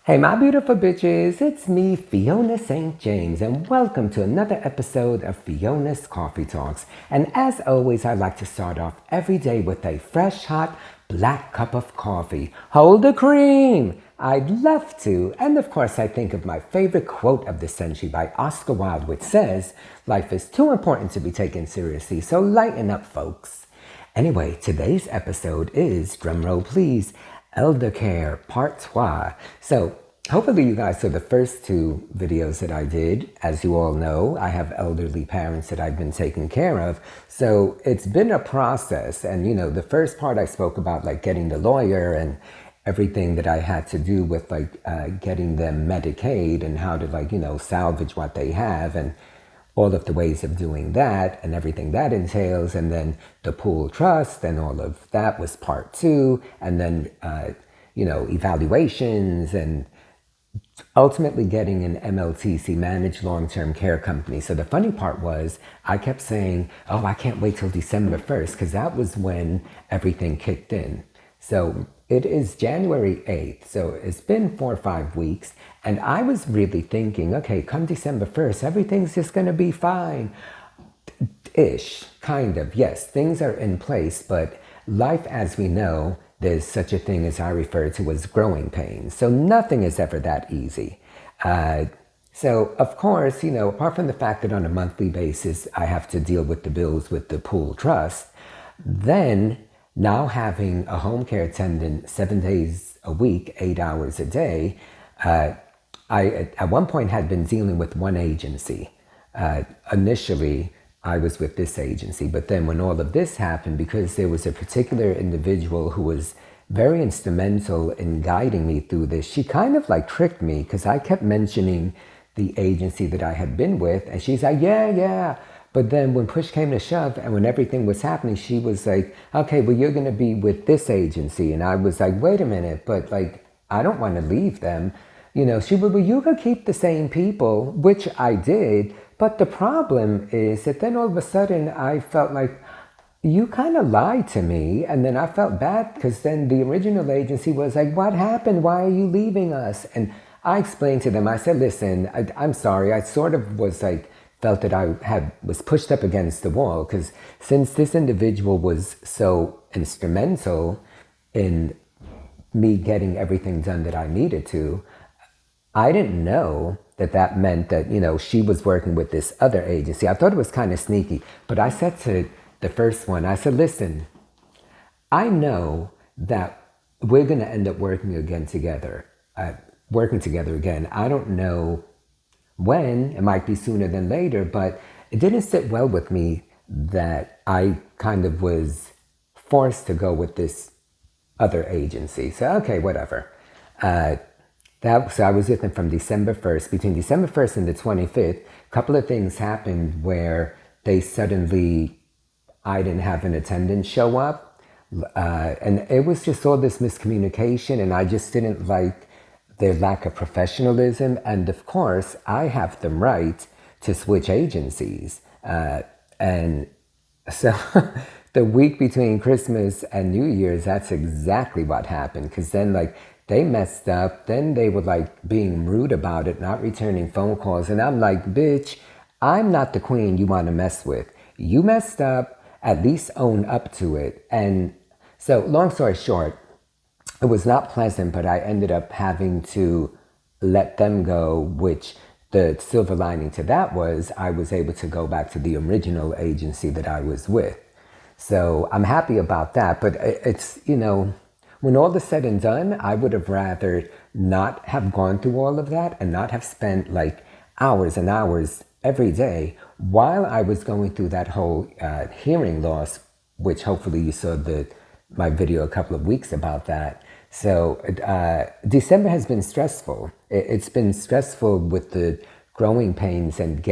Hey, my beautiful bitches, it's me, Fiona St. James, and welcome to another episode of Fiona's Coffee Talks. And as always, I like to start off every day with a fresh, hot, black cup of coffee. Hold the cream! I'd love to. And of course, I think of my favorite quote of the century by Oscar Wilde, which says, "Life is too important to be taken seriously, so lighten up, folks." Anyway, today's episode is, drumroll please, Eldercare Part Trois. So hopefully you guys saw the first two videos that I did. As you all know, I have elderly parents that I've been taking care of. So it's been a process. And the first part I spoke about like getting the lawyer and everything that I had to do with getting them Medicaid and how to salvage what they have and all of the ways of doing that and everything that entails, and then the pool trust and all of that was part two, and then evaluations and ultimately getting an MLTC, managed long-term care company. So the funny part was I kept saying, oh, I can't wait till December 1st, because that was when everything kicked in. So it is January 8th, so it's been 4 or 5 weeks, and I was really thinking, okay, come December 1st, everything's just gonna be fine. Ish, kind of, yes, things are in place, but life as we know, there's such a thing as I refer to as growing pains. So nothing is ever that easy. So of course, apart from the fact that on a monthly basis, I have to deal with the bills with the pool trust, then now having a home care attendant 7 days a week, 8 hours a day, I at one point had been dealing with one agency. Initially, I was with this agency, but then when all of this happened, because there was a particular individual who was very instrumental in guiding me through this, she kind of tricked me, because I kept mentioning the agency that I had been with, and she's like, yeah. But then when push came to shove and when everything was happening, she was like, okay, well, you're going to be with this agency. And I was like, wait a minute, but I don't want to leave them. She would, well, you could keep the same people, which I did. But the problem is that then all of a sudden I felt like you kind of lied to me. And then I felt bad because then the original agency was like, what happened? Why are you leaving us? And I explained to them, I said, listen, I'm sorry. I sort of was felt that I was pushed up against the wall, because since this individual was so instrumental in me getting everything done that I needed to, I didn't know that meant that, she was working with this other agency. I thought it was kind of sneaky, but I said to the first one, I said, listen, I know that we're going to end up working together again. I don't know when, it might be sooner than later, but it didn't sit well with me that I kind of was forced to go with this other agency. So, okay, whatever. So I was with them from December 1st. Between December 1st and the 25th, a couple of things happened where I didn't have an attendant show up. And it was just all this miscommunication, and I just didn't like their lack of professionalism. And of course, I have the right to switch agencies. And so the week between Christmas and New Year's, that's exactly what happened. Because then they messed up. Then they were being rude about it, not returning phone calls. And I'm like, bitch, I'm not the queen you want to mess with. You messed up, at least own up to it. And so long story short, it was not pleasant, but I ended up having to let them go, which the silver lining to that was I was able to go back to the original agency that I was with. So I'm happy about that. But it's, when all is said and done, I would have rather not have gone through all of that and not have spent hours and hours every day while I was going through that whole hearing loss, which hopefully you saw my video a couple of weeks about that. So December has been stressful. It's been stressful with the growing pains and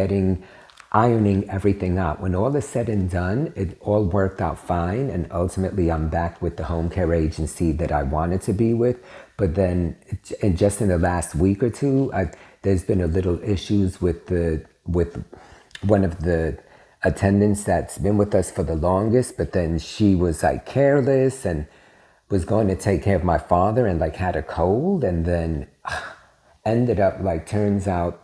ironing everything out. When all is said and done, it all worked out fine. And ultimately, I'm back with the home care agency that I wanted to be with. But then just in the last week or two, there's been a little issues with one of the attendants that's been with us for the longest. But then she was careless and was going to take care of my father and had a cold, and then ended up like, turns out,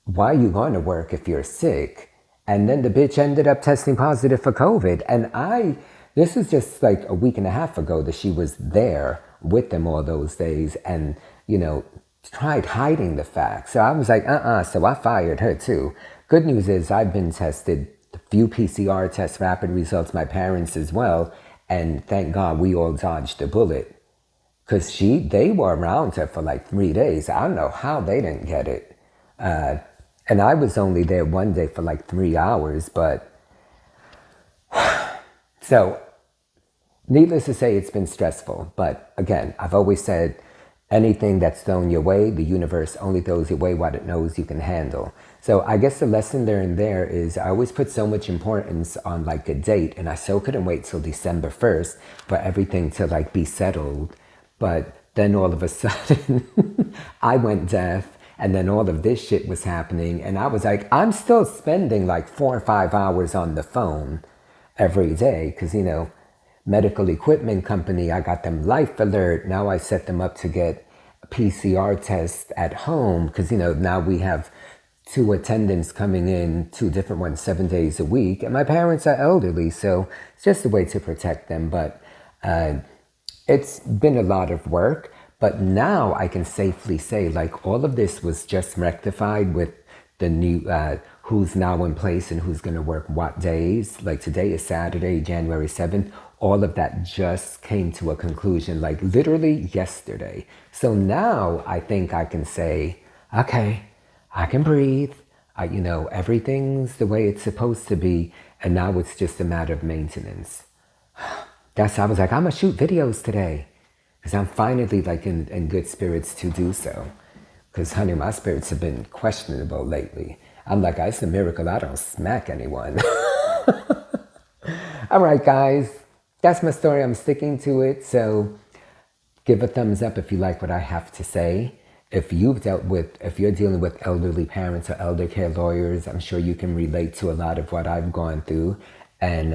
why are you going to work if you're sick? And then the bitch ended up testing positive for COVID. And this is just like a week and a half ago that she was there with them all those days and, tried hiding the fact. So I was like, so I fired her too. Good news is I've been tested, a few PCR tests, rapid results, my parents as well. And thank God we all dodged a bullet. Because they were around her for like 3 days. I don't know how they didn't get it. And I was only there one day for like 3 hours, but so needless to say, it's been stressful. But again, I've always said anything that's thrown your way, the universe only throws your way what it knows you can handle. So I guess the lesson learned there is I always put so much importance on like a date, and I so couldn't wait till December 1st for everything to like be settled. But then all of a sudden I went deaf. And then all of this shit was happening. And I was like, I'm still spending like 4 or 5 hours on the phone every day. Because, medical equipment company, I got them Life Alert. Now I set them up to get a PCR test at home. Because, now we have 2 attendants coming in, 2 different ones, 7 days a week. And my parents are elderly. So it's just a way to protect them. But it's been a lot of work. But now I can safely say, like, all of this was just rectified with the new, who's now in place and who's going to work what days. Like today is Saturday, January 7th. All of that just came to a conclusion, like literally yesterday. So now I think I can say, okay, I can breathe. Everything's the way it's supposed to be. And now it's just a matter of maintenance. I was like, I'm going to shoot videos today. Because I'm finally like in good spirits to do so. Because honey, my spirits have been questionable lately. I'm like, it's a miracle I don't smack anyone. All right, guys. That's my story. I'm sticking to it. So give a thumbs up if you like what I have to say. If you're dealing with elderly parents or elder care lawyers, I'm sure you can relate to a lot of what I've gone through. And,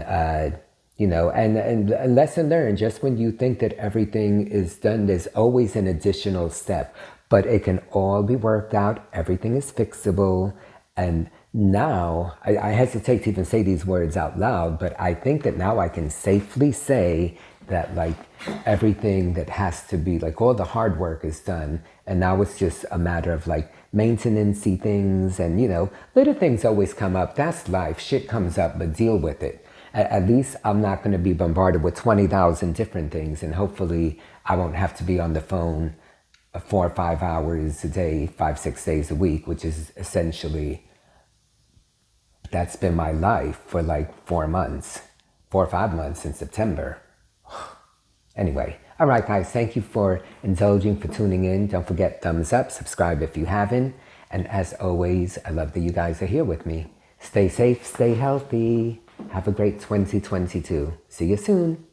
and lesson learned, just when you think that everything is done, there's always an additional step, but it can all be worked out. Everything is fixable. And now I hesitate to even say these words out loud, but I think that now I can safely say that like everything that has to be, like all the hard work is done. And now it's just a matter of like maintenance-y things and, little things always come up. That's life. Shit comes up, but deal with it. At least I'm not going to be bombarded with 20,000 different things. And hopefully I won't have to be on the phone 4 or 5 hours a day, 5, 6 days a week, which is essentially, that's been my life for like 4 months, 4 or 5 months in September. Anyway, all right, guys, thank you for indulging, for tuning in. Don't forget, thumbs up, subscribe if you haven't. And as always, I love that you guys are here with me. Stay safe, stay healthy. Have a great 2022. See you soon.